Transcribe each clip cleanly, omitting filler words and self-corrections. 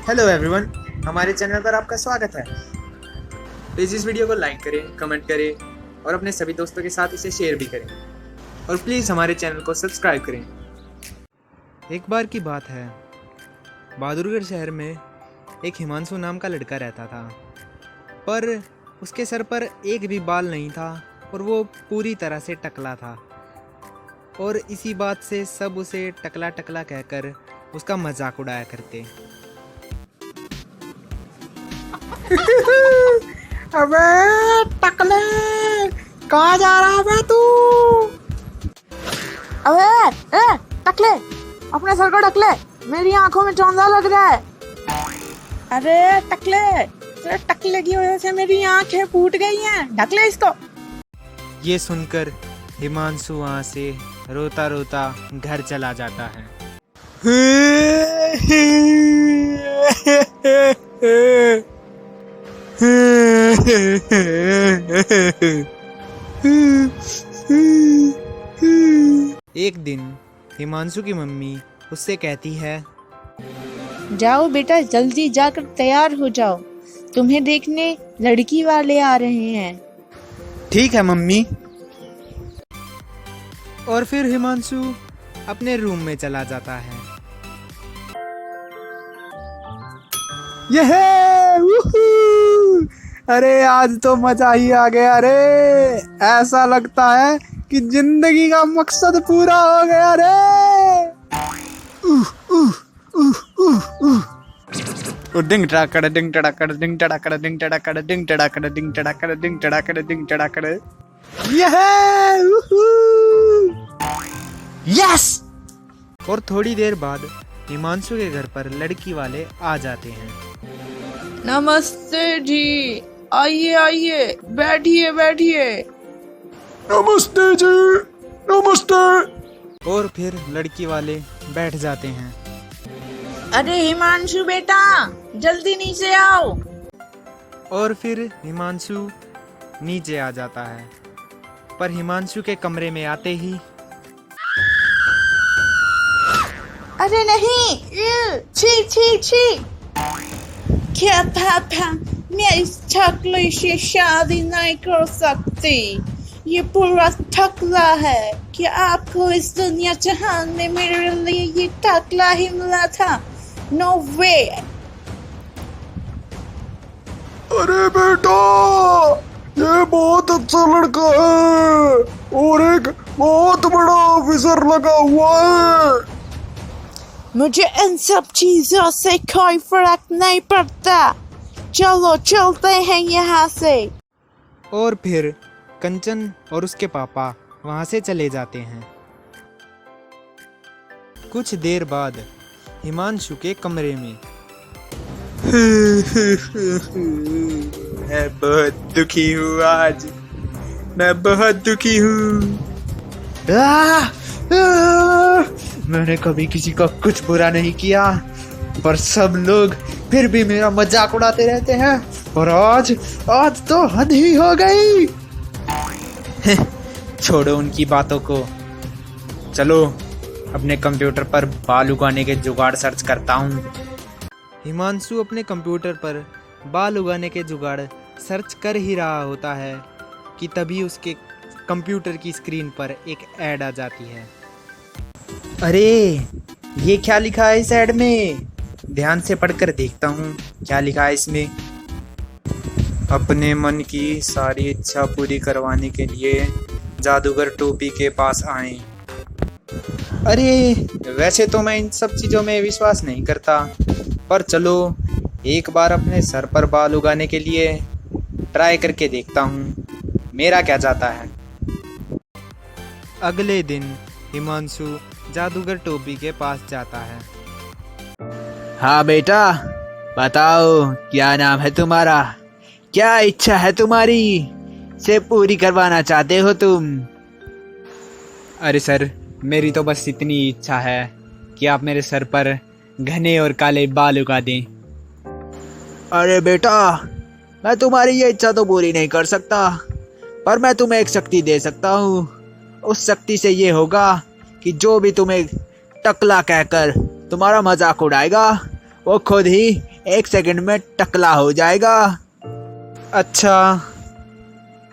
Hello everyone, हमारे channel पर आपका स्वागत है। प्लीज़ इस वीडियो को लाइक करें, कमेंट करें और अपने सभी दोस्तों के साथ इसे शेयर भी करें और प्लीज़ हमारे चैनल को सब्सक्राइब करें। एक बार की बात है, बहादुरगढ़ शहर में एक हिमांशु नाम का लड़का रहता था, पर उसके सर पर एक भी बाल नहीं था और वो पूरी तरह से टकला था। और इसी बात से सब उसे टकला टकला कहकर उसका मजाक उड़ाया करते। अबे टकले, कहाँ जा रहा है बे तू? अबे टकले, अपने सर को ढक ले, मेरी आंखों में चौंधा लग रहा है। अरे टकले, तेरे टकले की वजह से मेरी आंखें फूट गई हैं, ढक ले इसको। ये सुनकर हिमांशु वहाँ से रोता रोता घर चला जाता है। एक दिन हिमांशु की मम्मी उससे कहती है, जाओ बेटा, जल्दी जाकर तैयार हो जाओ, तुम्हें देखने लड़की वाले आ रहे हैं। ठीक है मम्मी। और फिर हिमांशु अपने रूम में चला जाता है। ये अरे आज तो मजा ही आ गया रे। ऐसा लगता है कि जिंदगी का मकसद पूरा हो गया रे। डिंग टड़ाकड़ डिंग टड़ाकड़ डिंग टड़ाकड़ डिंग टड़ाकड़ डिंग टड़ाकड़ डिंग टड़ाकड़ डिंग टड़ाकड़ डिंग टड़ाकड़। यस। और थोड़ी देर बाद हिमांशु के घर पर लड़की वाले आ जाते हैं। नमस्ते जी, आइए आइए, बैठिए बैठिए। नमस्ते जी, नमस्ते। और फिर लड़की वाले बैठ जाते हैं। अरे हिमांशु बेटा, जल्दी नीचे आओ। और फिर हिमांशु नीचे आ जाता है, पर हिमांशु के कमरे में आते ही अरे नहीं, छी छी छी। क्या पापा, मैं इस टकले से शादी नहीं कर सकती। ये पूरा टकला है। क्या आपको इस दुनिया जहान में मेरे लिए ये टकला ही मिला था? नो वे। अरे बेटा, ये बहुत अच्छा लड़का है और एक बहुत बड़ा ऑफिसर लगा हुआ है। मुझे इन सब चीजों से कोई फर्क नहीं पड़ता। चलो चलते हैं यहाँ से। और फिर कंचन और उसके पापा वहां से चले जाते हैं। कुछ देर बाद हिमांशु के कमरे में मैं बहुत दुखी हूँ आज, मैं बहुत दुखी हूँ। मैंने कभी किसी का कुछ बुरा नहीं किया, पर सब लोग फिर भी मेरा मजाक उड़ाते रहते हैं और आज तो हद ही हो गई। छोड़ो उनकी बातों को, चलो अपने कंप्यूटर पर बाल उगाने के जुगाड़ सर्च करता हूँ। हिमांशु अपने कंप्यूटर पर बाल उगाने के जुगाड़ सर्च कर ही रहा होता है कि तभी उसके कंप्यूटर की स्क्रीन पर एक ऐड आ जाती है। अरे ये क्या लिखा है इस ऐड में? ध्यान से पढ़कर देखता हूँ क्या लिखा है इसमें। अपने मन की सारी इच्छा पूरी करवाने के लिए जादूगर टोपी के पास आए। अरे वैसे तो मैं इन सब चीज़ों में विश्वास नहीं करता, पर चलो एक बार अपने सर पर बाल उगाने के लिए ट्राई करके देखता हूँ, मेरा क्या जाता है। अगले दिन हिमांशु जादूगर टोपी के पास जाता है। हाँ बेटा, बताओ क्या नाम है तुम्हारा? क्या इच्छा है तुम्हारी से पूरी करवाना चाहते हो तुम? अरे सर, मेरी तो बस इतनी इच्छा है कि आप मेरे सर पर घने और काले बाल उगा दें। अरे बेटा, मैं तुम्हारी ये इच्छा तो पूरी नहीं कर सकता, पर मैं तुम्हें एक शक्ति दे सकता हूँ। उस शक्ति से ये होगा कि जो भी तुम्हें टकला कहकर तुम्हारा मजाक उड़ाएगा, वो खुद ही 1 सेकंड में टकला हो जाएगा। अच्छा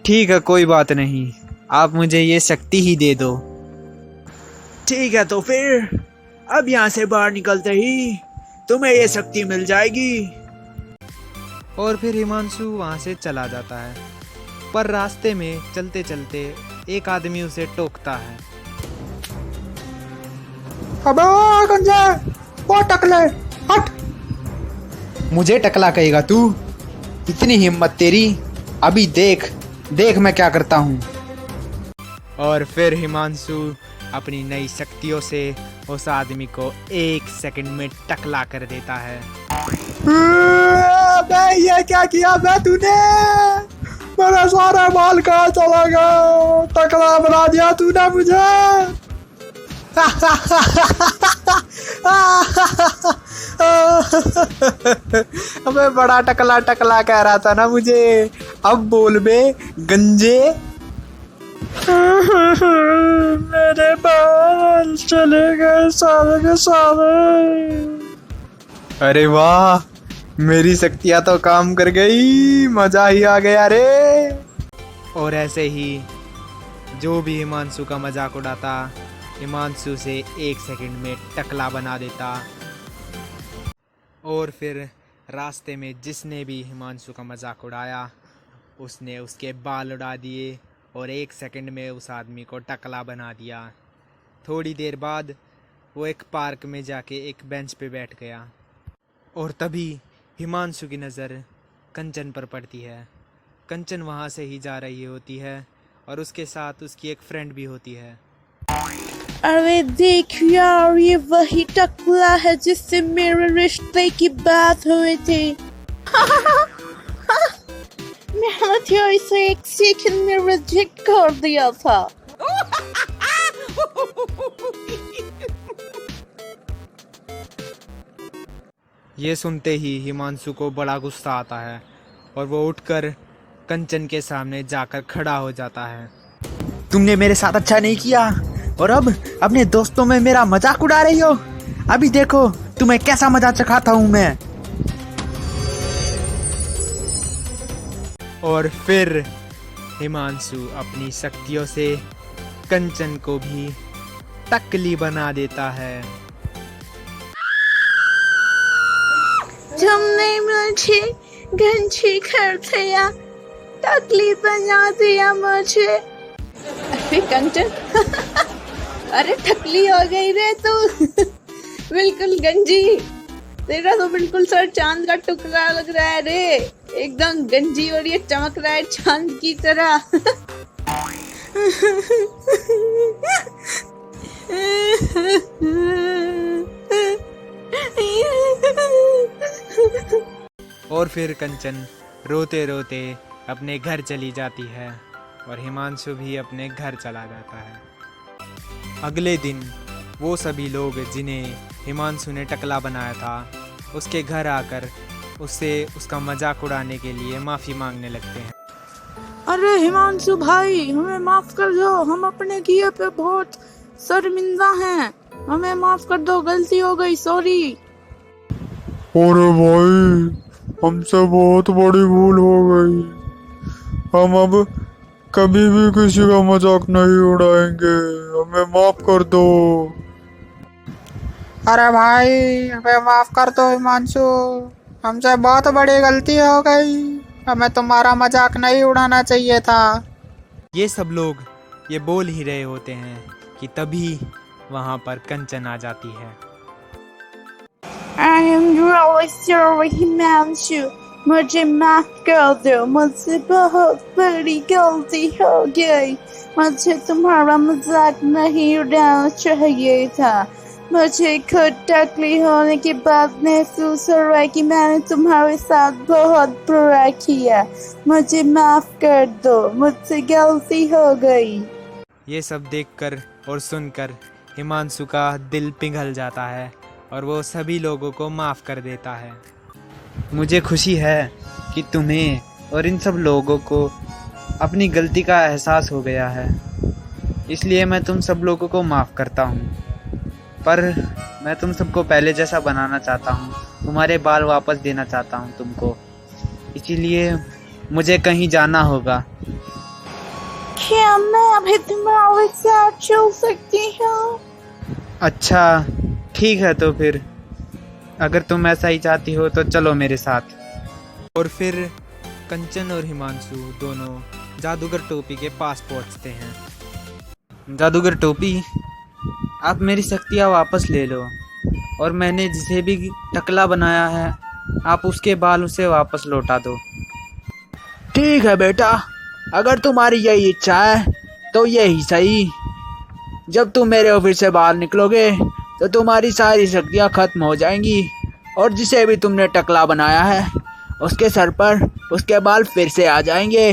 ठीक है, कोई बात नहीं, आप मुझे ये शक्ति ही दे दो। ठीक है, तो फिर अब यहाँ से बाहर निकलते ही तुम्हें ये शक्ति मिल जाएगी। और फिर हिमांशु वहाँ से चला जाता है, पर रास्ते में चलते चलते एक आदमी उसे टोकता है। अबे गंजे, वो टकले, हट। मुझे टकला कहेगा तू? इतनी हिम्मत तेरी? अभी देख देख मैं क्या करता हूँ। और फिर हिमांशु अपनी नई शक्तियों से उस आदमी को 1 सेकंड में टकला कर देता है। बे ये क्या किया बे तूने? मेरा सारा माल कहाँ चला गया? टकला बना दिया तूने मुझे। अबे बड़ा टकला टकला कह रहा था ना मुझे, अब बोल बे गंजे। मेरे बाल चले गए सारे के सारे। अरे वाह, मेरी शक्तियाँ तो काम कर गई, मजा ही आ गया रे। और ऐसे ही जो भी हिमांशु का मजाक उड़ाता, हिमांशु से 1 सेकंड में टकला बना देता। और फिर रास्ते में जिसने भी हिमांशु का मजाक उड़ाया, उसने उसके बाल उड़ा दिए और 1 सेकंड में उस आदमी को टकला बना दिया। थोड़ी देर बाद वो एक पार्क में जाके एक बेंच पे बैठ गया, और तभी हिमांशु की नज़र कंचन पर पड़ती है। कंचन वहाँ से ही जा रही होती है और उसके साथ उसकी एक फ्रेंड भी होती है। अरे देख यार, ये वही टकला है जिससे मेरे रिश्ते की बात हुई थी। मैंने तो इसे 1 सेकंड में रिजेक्ट कर दिया था। ये सुनते ही हिमांशु को बड़ा गुस्सा आता है और वो उठकर कंचन के सामने जाकर खड़ा हो जाता है। तुमने मेरे साथ अच्छा नहीं किया और अब अपने दोस्तों में मेरा मजाक उड़ा रही हो। अभी देखो तुम्हें कैसा मजाक चखाता हूँ मैं। और फिर हिमांशु अपनी शक्तियों से कंचन को भी टकली बना देता है। तुमने मुझे गंजी कर दिया, टकली बना दिया मुझे। अरे कंचन, अरे टकली हो गई रे तू। बिल्कुल गंजी, तेरा तो बिल्कुल सर चांद का टुकड़ा लग रहा है रे, एकदम गंजी और ये चमक रहा है चांद की तरह। और फिर कंचन रोते रोते अपने घर चली जाती है और हिमांशु भी अपने घर चला जाता है। अगले दिन वो सभी लोग जिन्हें हिमांशु ने टकला बनाया था, उसके घर आकर उससे उसका मजाक उड़ाने के लिए माफ़ी मांगने लगते हैं। अरे हिमांशु भाई, हमें माफ कर दो, हम अपने किए पे बहुत शर्मिंदा हैं, हमें माफ कर दो, गलती हो गई, सॉरी। अरे भाई, हमसे बहुत बड़ी भूल हो गई, हम अब कभी भी किसी का मजाक नहीं उड़ाएंगे, हमें माफ कर दो। अरे भाई हमें माफ कर दो हिमांशु, हमसे बहुत बड़ी गलती हो गई, हमें तुम्हारा मजाक नहीं उड़ाना चाहिए था। ये सब लोग ये बोल ही रहे होते हैं कि तभी वहाँ पर कंचन आ जाती है। I am really sorry Himanshu, मुझे माफ कर दो, मुझसे बहुत बड़ी गलती हो गई, मुझे तुम्हारा मजाक नहीं उड़ाना चाहिए था, मुझे खुद टकली होने के बाद महसूस हो रहा है कि मैंने तुम्हारे साथ बहुत बुरा किया, मुझे माफ कर दो, मुझसे गलती हो गई। ये सब देखकर और सुनकर हिमांशु का दिल पिघल जाता है और वो सभी लोगों को माफ़ कर देता है। मुझे खुशी है कि तुम्हें और इन सब लोगों को अपनी गलती का एहसास हो गया है, इसलिए मैं तुम सब लोगों को माफ़ करता हूँ। पर मैं तुम सबको पहले जैसा बनाना चाहता हूँ, तुम्हारे बाल वापस देना चाहता हूँ तुमको, इसीलिए मुझे कहीं जाना होगा। क्या मैं अभी तुम्हारे साथ चल सकती हूँ? अच्छा ठीक है, तो फिर अगर तुम ऐसा ही चाहती हो तो चलो मेरे साथ। और फिर कंचन और हिमांशु दोनों जादूगर टोपी के पास पहुंचते हैं। जादूगर टोपी, आप मेरी शक्तियाँ वापस ले लो और मैंने जिसे भी टकला बनाया है आप उसके बाल उसे वापस लौटा दो। ठीक है बेटा, अगर तुम्हारी यही इच्छा है तो यही सही। जब तुम मेरे ऑफिस से बाहर निकलोगे तो तुम्हारी सारी शक्तियाँ खत्म हो जाएंगी और जिसे भी तुमने टकला बनाया है उसके सर पर उसके बाल फिर से आ जाएंगे।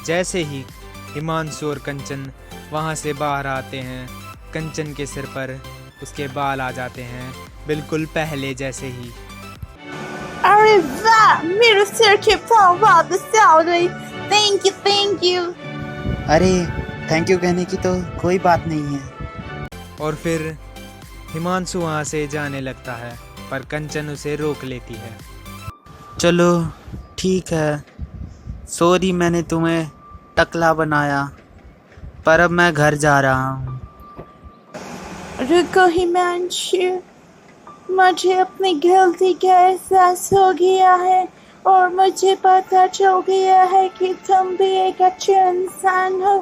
जैसे ही हिमांशु और कंचन वहां से बाहर आते हैं, कंचन के सिर पर उसके बाल आ जाते हैं, बिल्कुल पहले जैसे ही। अरे वाह, मेरे सिर के बाल वापस आ गए। Thank you. अरे थैंक यू कहने की तो कोई बात नहीं है। और फिर हिमांशु वहां से जाने लगता है, पर कंचन उसे रोक लेती है। चलो ठीक है, सॉरी मैंने तुम्हें टकला बनाया, पर अब मैं घर जा रहा हूँ। रुको हिमांशु, मुझे अपनी गलती का एहसास हो गया है और मुझे पता चल गया है कि तुम भी एक अच्छा इंसान हो।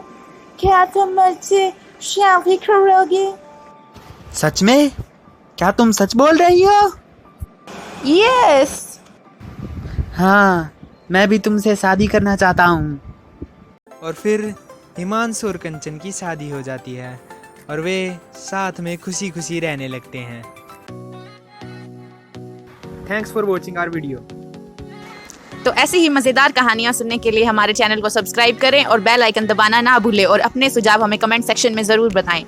क्या तुम मुझसे शादी करोगे? सच में? क्या तुम सच बोल रही हो? यस। हाँ, मैं भी तुमसे शादी करना चाहता हूँ। और फिर हिमांशु और कंचन की शादी हो जाती है और वे साथ में खुशी खुशी रहने लगते हैं। Thanks for watching our video. तो ऐसी ही मज़ेदार कहानियाँ सुनने के लिए हमारे चैनल को सब्सक्राइब करें और बेल आइकन दबाना ना भूलें और अपने सुझाव हमें कमेंट सेक्शन में ज़रूर बताएं।